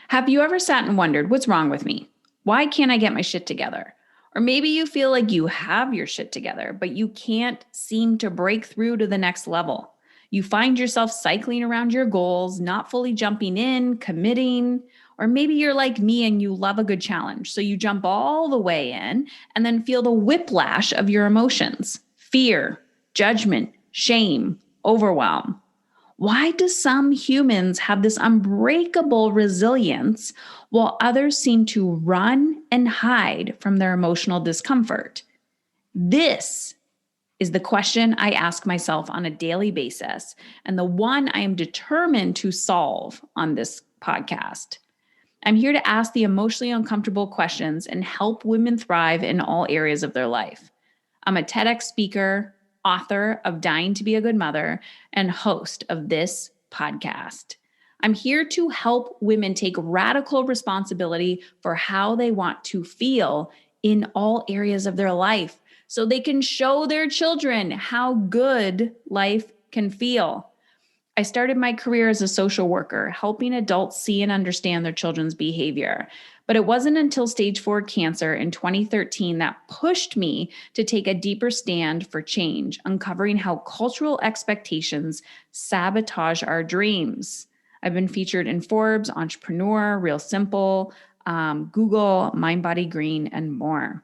Have you ever sat and wondered, what's wrong with me? Why can't I get my shit together? Or maybe you feel like you have your shit together, but you can't seem to break through to the next level. You find yourself cycling around your goals, not fully jumping in, committing. Or maybe you're like me and you love a good challenge. So you jump all the way in and then feel the whiplash of your emotions: fear, judgment, shame, overwhelm. Why do some humans have this unbreakable resilience while others seem to run and hide from their emotional discomfort? This is the question I ask myself on a daily basis, and the one I am determined to solve on this podcast. I'm here to ask the emotionally uncomfortable questions and help women thrive in all areas of their life. I'm a TEDx speaker, author of Dying to Be a Good Mother, and host of this podcast. I'm here to help women take radical responsibility for how they want to feel in all areas of their life so they can show their children how good life can feel. I started my career as a social worker, helping adults see and understand their children's behavior. But it wasn't until stage 4 cancer in 2013 that pushed me to take a deeper stand for change, uncovering how cultural expectations sabotage our dreams. I've been featured in Forbes, Entrepreneur, Real Simple, Google, Mind Body Green, and more.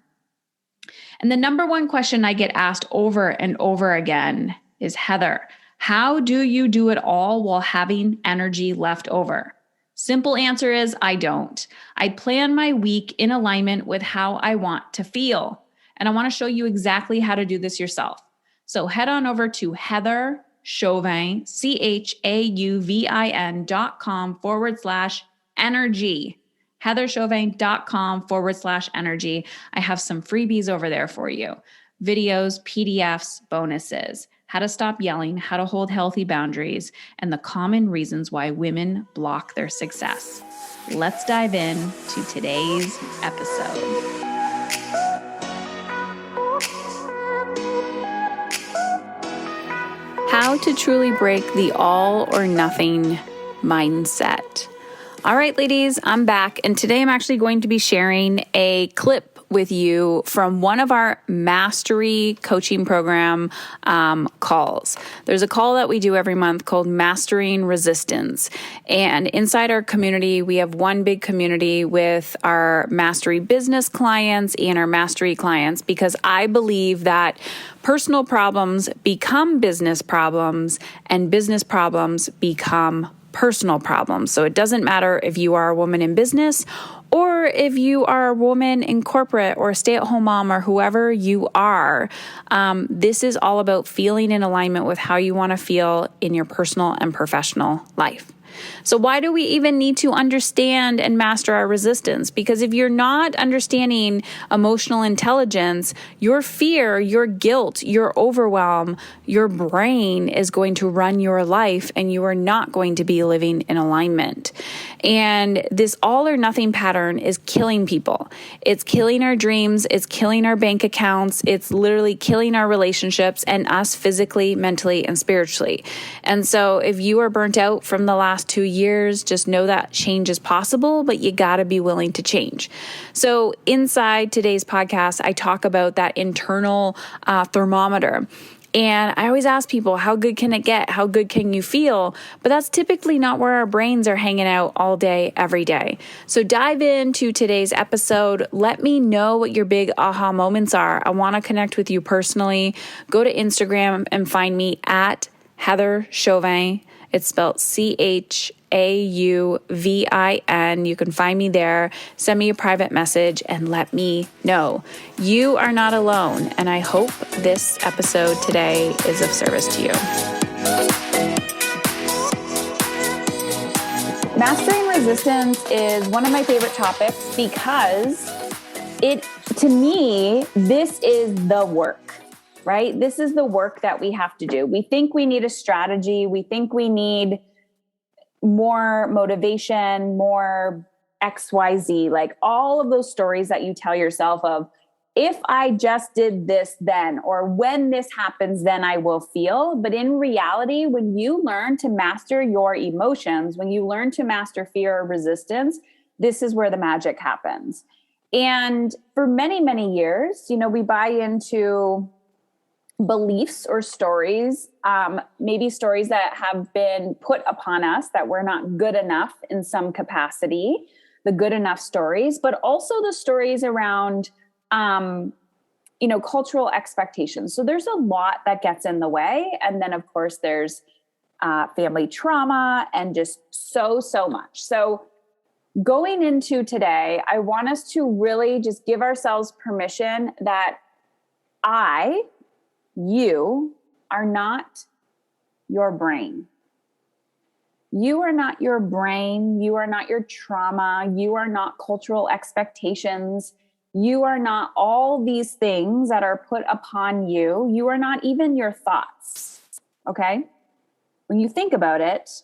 And the number one question I get asked over and over again is, Heather, how do you do it all while having energy left over? Simple answer is, I don't. I plan my week in alignment with how I want to feel. And I want to show you exactly how to do this yourself. So head on over to Heather Chauvin, CHAUVIN.com/energy. heatherchauvin.com/energy. I have some freebies over there for you. Videos, PDFs, bonuses, how to stop yelling, how to hold healthy boundaries, and the common reasons why women block their success. Let's dive in to today's episode. How to truly break the all or nothing mindset. All right, ladies, I'm back. And today I'm actually going to be sharing a clip with you from one of our mastery coaching program calls. There's a call that we do every month called Mastering Resistance. And inside our community, we have one big community with our mastery business clients and our mastery clients, because I believe that personal problems become business problems and business problems become personal problems. So it doesn't matter if you are a woman in business or if you are a woman in corporate or a stay-at-home mom or whoever you are. This is all about feeling in alignment with how you want to feel in your personal and professional life. So why do we even need to understand and master our resistance? Because if you're not understanding emotional intelligence, your fear, your guilt, your overwhelm, your brain is going to run your life and you are not going to be living in alignment. And this all or nothing pattern is killing people. It's killing our dreams. It's killing our bank accounts. It's literally killing our relationships and us physically, mentally, and spiritually. And so if you are burnt out from the last 2 years, just know that change is possible, but you got to be willing to change. So inside today's podcast, I talk about that internal thermometer. And I always ask people, how good can it get? How good can you feel? But that's typically not where our brains are hanging out all day, every day. So dive into today's episode. Let me know what your big aha moments are. I want to connect with you personally. Go to Instagram and find me at Heather Chauvin. It's spelled CHAUVIN. You can find me there. Send me a private message and let me know. You are not alone, and I hope this episode today is of service to you. Mastering resistance is one of my favorite topics because to me, this is the work. Right? This is the work that we have to do. We think we need a strategy. We think we need more motivation, more XYZ, like all of those stories that you tell yourself of, if I just did this then, or when this happens, then I will feel. But in reality, when you learn to master your emotions, when you learn to master fear or resistance, this is where the magic happens. And for many, many years, we buy into beliefs or stories, maybe stories that have been put upon us that we're not good enough in some capacity, the good enough stories, but also the stories around cultural expectations. So there's a lot that gets in the way. And then of course there's family trauma and just so much. So going into today, I want us to really just give ourselves permission that you are not your brain. You are not your brain. You are not your trauma. You are not cultural expectations. You are not all these things that are put upon you. You are not even your thoughts. Okay? When you think about it,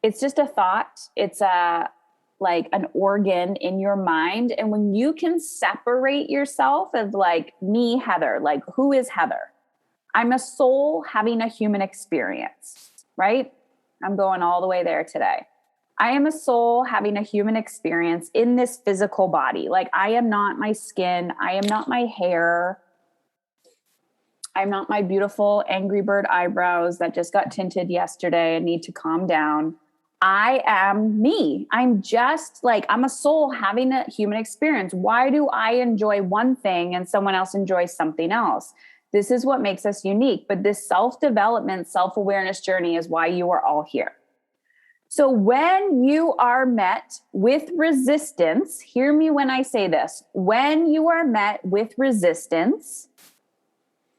it's just a thought. It's like an organ in your mind. And when you can separate yourself as like me, Heather, like who is Heather? I'm a soul having a human experience, right? I'm going all the way there today. I am a soul having a human experience in this physical body. Like I am not my skin. I am not my hair. I'm not my beautiful Angry Bird eyebrows that just got tinted yesterday and need to calm down. I am me. I'm just like, I'm a soul having a human experience. Why do I enjoy one thing and someone else enjoys something else? This is what makes us unique. But this self-development, self-awareness journey is why you are all here. So when you are met with resistance, hear me when I say this, when you are met with resistance,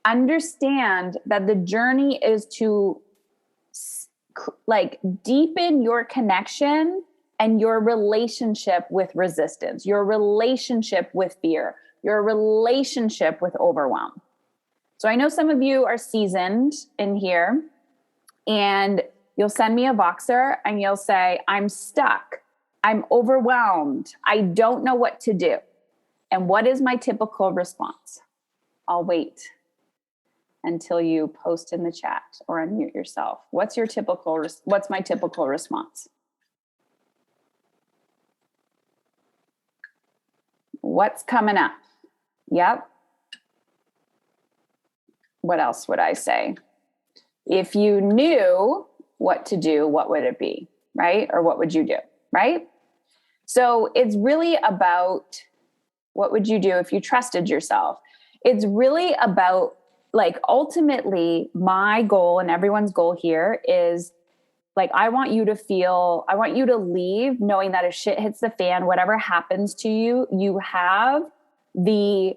understand that the journey is to like deepen your connection and your relationship with resistance, your relationship with fear, your relationship with overwhelm. So I know some of you are seasoned in here and you'll send me a Voxer and you'll say, I'm stuck. I'm overwhelmed. I don't know what to do. And what is my typical response? I'll wait until you post in the chat or unmute yourself. What's my typical response? What's coming up? Yep. What else would I say? If you knew what to do, what would it be? Right? Or what would you do? Right? So it's really about what would you do if you trusted yourself? It's really about like ultimately my goal and everyone's goal here is like, I want you to leave knowing that if shit hits the fan, whatever happens to you, you have the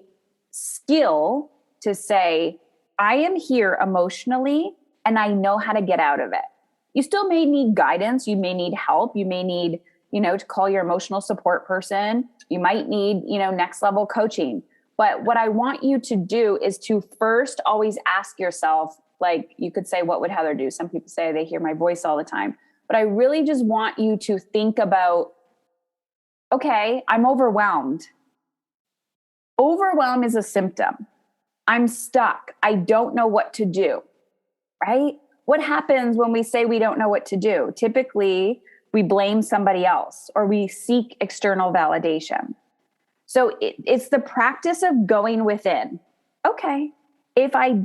skill to say, I am here emotionally and I know how to get out of it. You still may need guidance. You may need help. You may need, to call your emotional support person. You might need, next level coaching. But what I want you to do is to first always ask yourself, like you could say, what would Heather do? Some people say they hear my voice all the time. But I really just want you to think about, okay, I'm overwhelmed. Overwhelm is a symptom. I'm stuck. I don't know what to do, right? What happens when we say we don't know what to do? Typically, we blame somebody else or we seek external validation. So it's the practice of going within. Okay, if right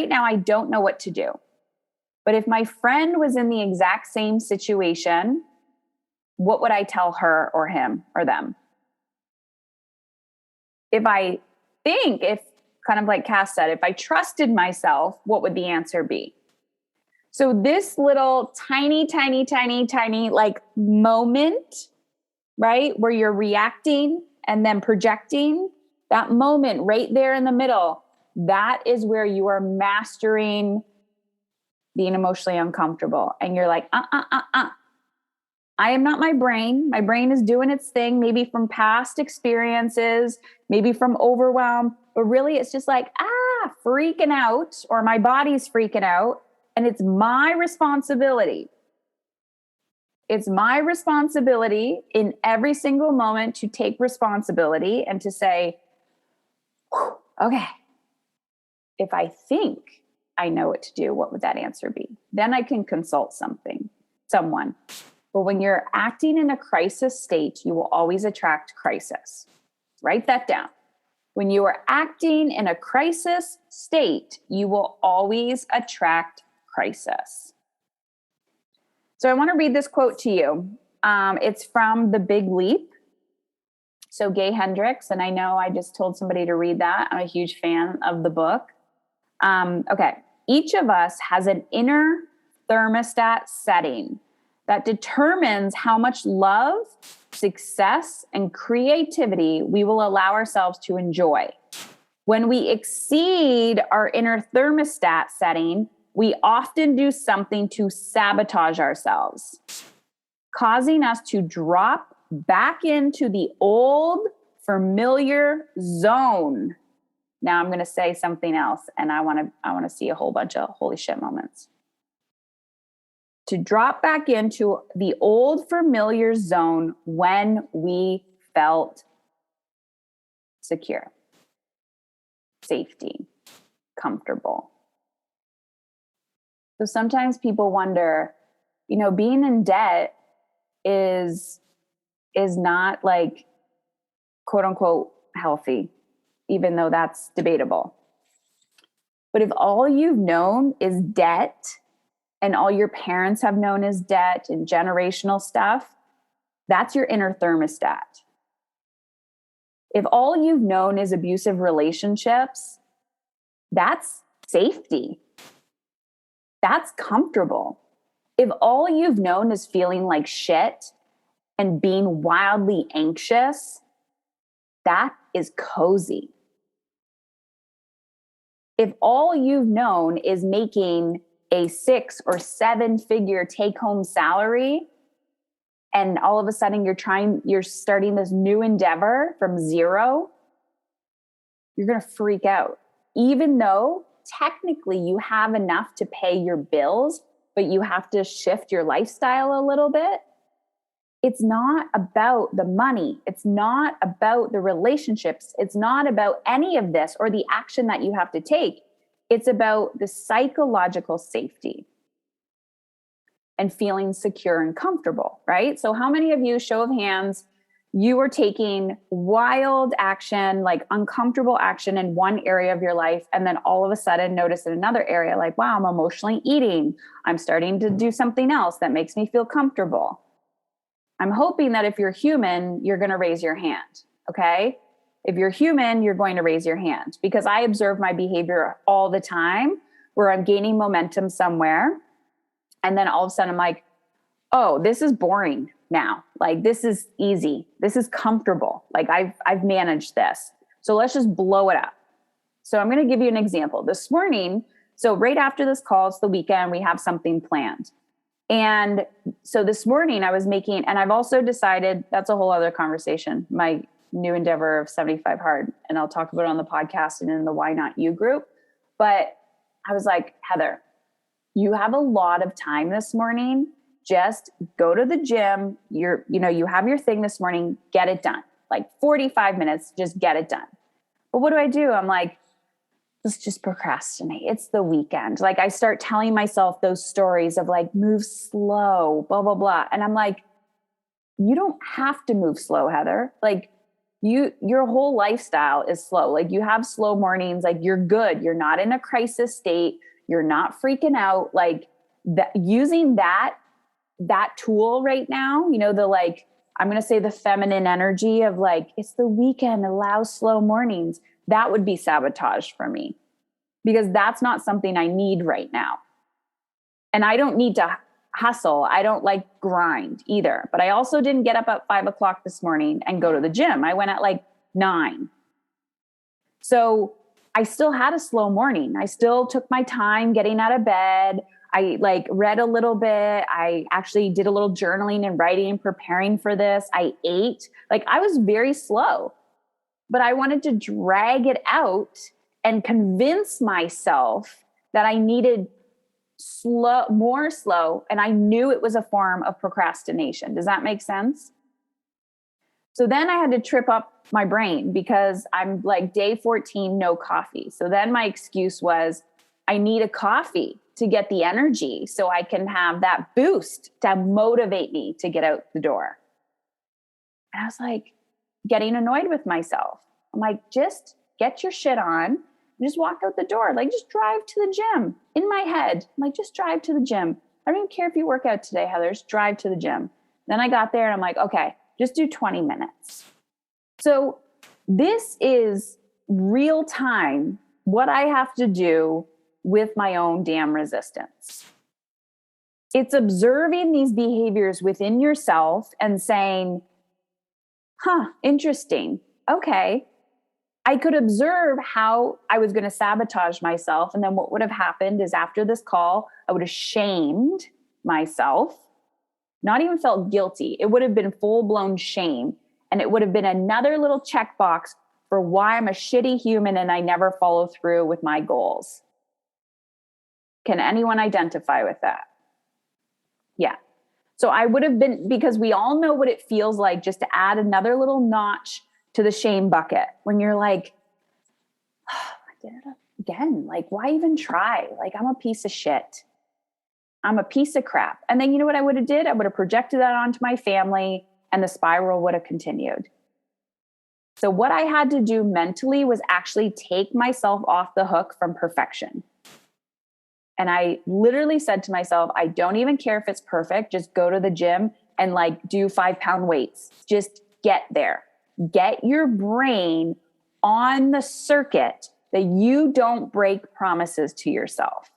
now I don't know what to do. But if my friend was in the exact same situation, what would I tell her or him or them? If kind of like Cass said, if I trusted myself, what would the answer be? So this little tiny like moment, right? Where you're reacting and then projecting, that moment right there in the middle, that is where you are mastering being emotionally uncomfortable. And you're like, I am not my brain. My brain is doing its thing, maybe from past experiences, maybe from overwhelm, but really it's just like, freaking out, or my body's freaking out. And it's my responsibility. It's my responsibility in every single moment to take responsibility and to say, Whew, okay. If I think I know what to do, what would that answer be? Then I can consult someone. But when you're acting in a crisis state, you will always attract crisis. Write that down. When you are acting in a crisis state, you will always attract crisis. So I want to read this quote to you. It's from The Big Leap. So Gay Hendricks, and I know I just told somebody to read that. I'm a huge fan of the book. Okay. Each of us has an inner thermostat setting that determines how much love, success, and creativity we will allow ourselves to enjoy. When we exceed our inner thermostat setting, we often do something to sabotage ourselves, causing us to drop back into the old familiar zone. Now I'm going to say something else, and I want to see a whole bunch of holy shit moments. To drop back into the old familiar zone when we felt secure, safety, comfortable. So sometimes people wonder, being in debt is not like quote unquote healthy, even though that's debatable. But if all you've known is debt, and all your parents have known is debt and generational stuff, that's your inner thermostat. If all you've known is abusive relationships, that's safety. That's comfortable. If all you've known is feeling like shit and being wildly anxious, that is cozy. If all you've known is making a 6 or 7 figure take home salary, and all of a sudden you're starting this new endeavor from zero, you're going to freak out. Even though technically you have enough to pay your bills, but you have to shift your lifestyle a little bit. It's not about the money. It's not about the relationships. It's not about any of this or the action that you have to take. It's about the psychological safety and feeling secure and comfortable, right? So how many of you, show of hands, you are taking wild action, like uncomfortable action in one area of your life, and then all of a sudden notice in another area, like, wow, I'm emotionally eating. I'm starting to do something else that makes me feel comfortable. I'm hoping that if you're human, you're going to raise your hand, okay? If you're human, you're going to raise your hand, because I observe my behavior all the time where I'm gaining momentum somewhere. And then all of a sudden I'm like, oh, this is boring now. Like, this is easy. This is comfortable. Like I've managed this. So let's just blow it up. So I'm going to give you an example. This morning, so right after this call, it's the weekend, we have something planned. And so this morning I was making, and I've also decided, that's a whole other conversation, my new endeavor of 75 Hard. And I'll talk about it on the podcast and in the Why Not You group. But I was like, Heather, you have a lot of time this morning. Just go to the gym. You have your thing this morning, get it done. Like 45 minutes, just get it done. But what do? I'm like, let's just procrastinate. It's the weekend. Like, I start telling myself those stories of like, move slow, blah, blah, blah. And I'm like, you don't have to move slow, Heather. Like, your whole lifestyle is slow. Like, you have slow mornings, like you're good. You're not in a crisis state. You're not freaking out. Like, that, using that tool right now, I'm going to say the feminine energy of like, it's the weekend, allow slow mornings. That would be sabotage for me, because that's not something I need right now. And I don't need to hustle. I don't like grind either, but I also didn't get up at 5 o'clock this morning and go to the gym. I went at like 9. So I still had a slow morning. I still took my time getting out of bed. I read a little bit. I actually did a little journaling and writing, preparing for this. I ate. I was very slow, but I wanted to drag it out and convince myself that I needed more slow. And I knew it was a form of procrastination. Does that make sense? So then I had to trip up my brain because I'm like day 14, no coffee. So then my excuse was, I need a coffee to get the energy so I can have that boost to motivate me to get out the door. And I was like getting annoyed with myself. I'm like, just get your shit on, just walk out the door. Like, just drive to the gym. In my head, I'm like, just drive to the gym. I don't even care if you work out today, Heather, just drive to the gym. Then I got there and I'm like, okay, just do 20 minutes. So this is real time what I have to do with my own damn resistance. It's observing these behaviors within yourself and saying, interesting. Okay. I could observe how I was going to sabotage myself. And then what would have happened is after this call, I would have shamed myself, not even felt guilty. It would have been full blown shame. And it would have been another little checkbox for why I'm a shitty human and I never follow through with my goals. Can anyone identify with that? Yeah. So I would have been, because we all know what it feels like just to add another little notch to the shame bucket when you're like, oh, I did it again. Like, why even try? Like, I'm a piece of shit. I'm a piece of crap. And then you know what I would have did? I would have projected that onto my family and the spiral would have continued. So what I had to do mentally was actually take myself off the hook from perfection. And I literally said to myself, I don't even care if it's perfect. Just go to the gym and like do 5-pound weights. Just get there. Get your brain on the circuit that you don't break promises to yourself.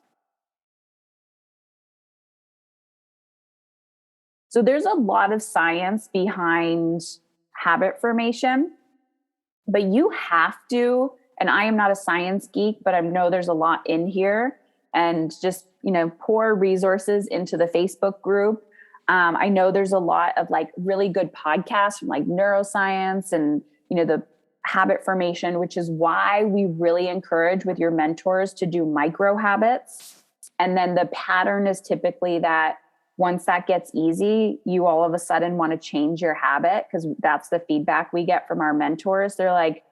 So there's a lot of science behind habit formation, but you have to, and I am not a science geek, but I know there's a lot in here, and just, pour resources into the Facebook group. I know there's a lot of like really good podcasts from like neuroscience and, the habit formation, which is why we really encourage with your mentors to do micro habits. And then the pattern is typically that once that gets easy, you all of a sudden want to change your habit, because that's the feedback we get from our mentors. They're like,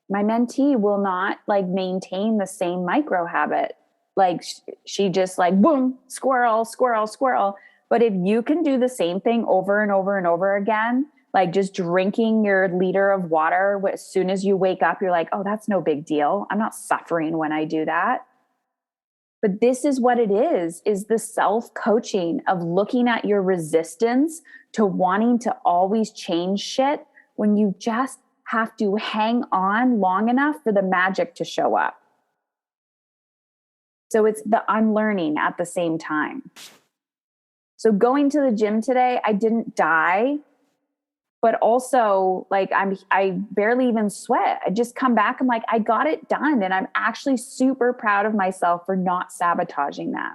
my mentee will not like maintain the same micro habit. Like she just like, boom, squirrel, squirrel, squirrel. But if you can do the same thing over and over and over again, like just drinking your liter of water as soon as you wake up, you're like, oh, that's no big deal. I'm not suffering when I do that. But this is what it is the self-coaching of looking at your resistance to wanting to always change shit when you just have to hang on long enough for the magic to show up. So it's the unlearning at the same time. So going to the gym today, I didn't die, but also like I barely even sweat. I just come back. I'm like, I got it done. And I'm actually super proud of myself for not sabotaging that.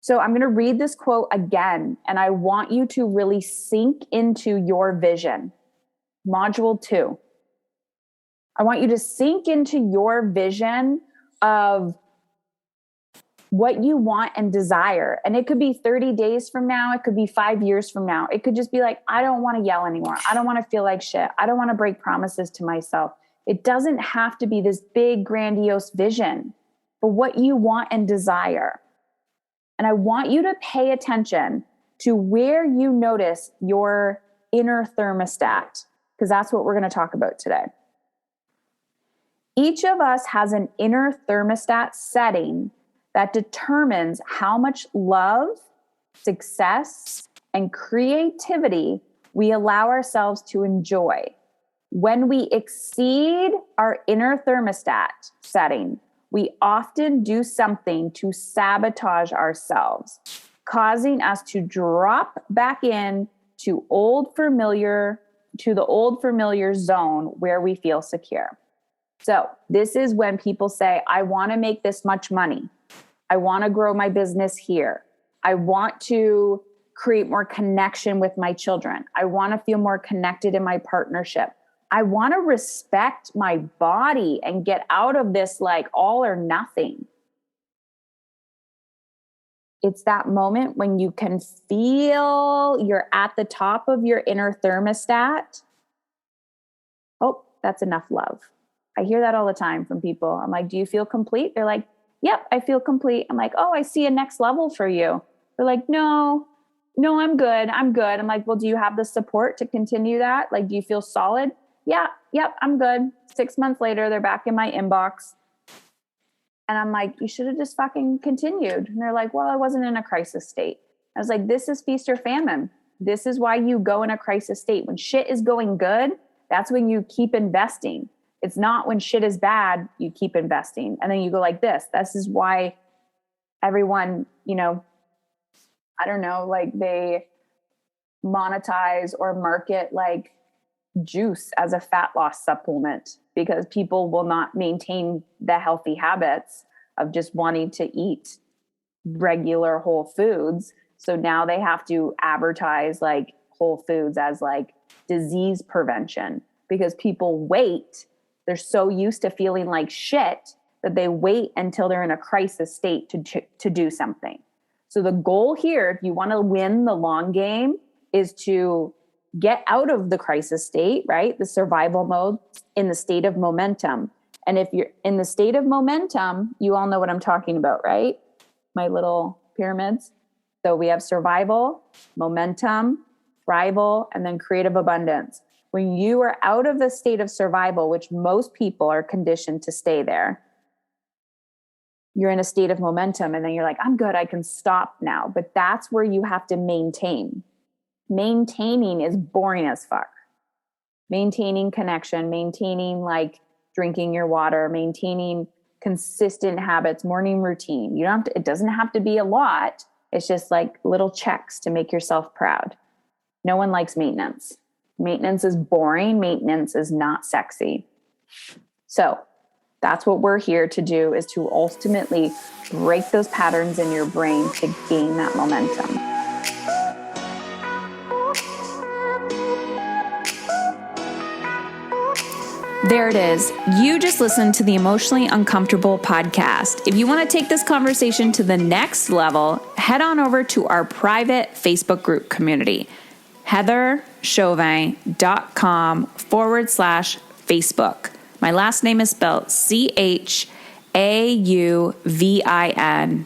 So I'm going to read this quote again, and I want you to really sink into your vision. Module 2. I want you to sink into your vision of what you want and desire. And it could be 30 days from now. It could be 5 years from now. It could just be like, I don't want to yell anymore. I don't want to feel like shit. I don't want to break promises to myself. It doesn't have to be this big, grandiose vision, but what you want and desire. And I want you to pay attention to where you notice your inner thermostat, because that's what we're going to talk about today. Each of us has an inner thermostat setting that determines how much love, success, and creativity we allow ourselves to enjoy. When we exceed our inner thermostat setting, we often do something to sabotage ourselves, causing us to drop back in to the old familiar zone where we feel secure. So this is when people say, I want to make this much money. I want to grow my business here. I want to create more connection with my children. I want to feel more connected in my partnership. I want to respect my body and get out of this like all or nothing. It's that moment when you can feel you're at the top of your inner thermostat that's enough love. I hear that all the time from people. I'm like, do you feel complete? They're like, yep, I feel complete. I'm like, oh, I see a next level for you. They're like, no, I'm good. I'm good. I'm like, well, do you have the support to continue that? Like, do you feel solid? Yeah, yep, I'm good. 6 months later, they're back in my inbox. And I'm like, you should have just fucking continued. And they're like, well, I wasn't in a crisis state. I was like, this is feast or famine. This is why you go in a crisis state. When shit is going good, that's when you keep investing. It's not when shit is bad, you keep investing. And then you go like this. This is why everyone, I don't know, like they monetize or market like juice as a fat loss supplement, because people will not maintain the healthy habits of just wanting to eat regular whole foods. So now they have to advertise like whole foods as like disease prevention, because people wait. They're so used to feeling like shit that they wait until they're in a crisis state to do something. So the goal here, if you want to win the long game, is to get out of the crisis state, right? The survival mode, in the state of momentum. And if you're in the state of momentum, you all know what I'm talking about, right? My little pyramids. So we have survival, momentum, thrival, and then creative abundance. When you are out of the state of survival, which most people are conditioned to stay there, you're in a state of momentum, and then you're like, I'm good, I can stop now. But that's where you have to maintain. Maintaining is boring as fuck. Maintaining connection, maintaining like drinking your water, maintaining consistent habits, morning routine. You don't have to, it doesn't have to be a lot. It's just like little checks to make yourself proud. No one likes maintenance. Maintenance is boring. Maintenance is not sexy. So that's what we're here to do, is to ultimately break those patterns in your brain to gain that momentum. There it is. You just listened to the Emotionally Uncomfortable podcast. If you want to take this conversation to the next level, head on over to our private Facebook group community, heatherchauvin.com/Facebook. My last name is spelled CHAUVIN.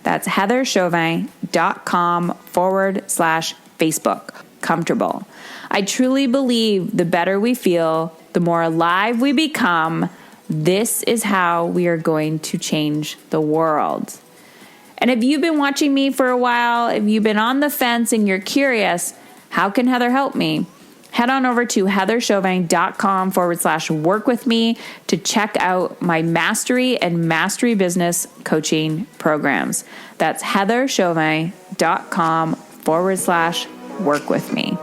That's heatherchauvin.com/Facebook. Comfortable. I truly believe the better we feel, the more alive we become. This is how we are going to change the world. And if you've been watching me for a while, if you've been on the fence and you're curious, how can Heather help me? Head on over to heatherchauvin.com/work with me to check out my mastery and mastery business coaching programs. That's heatherchauvin.com/work with me.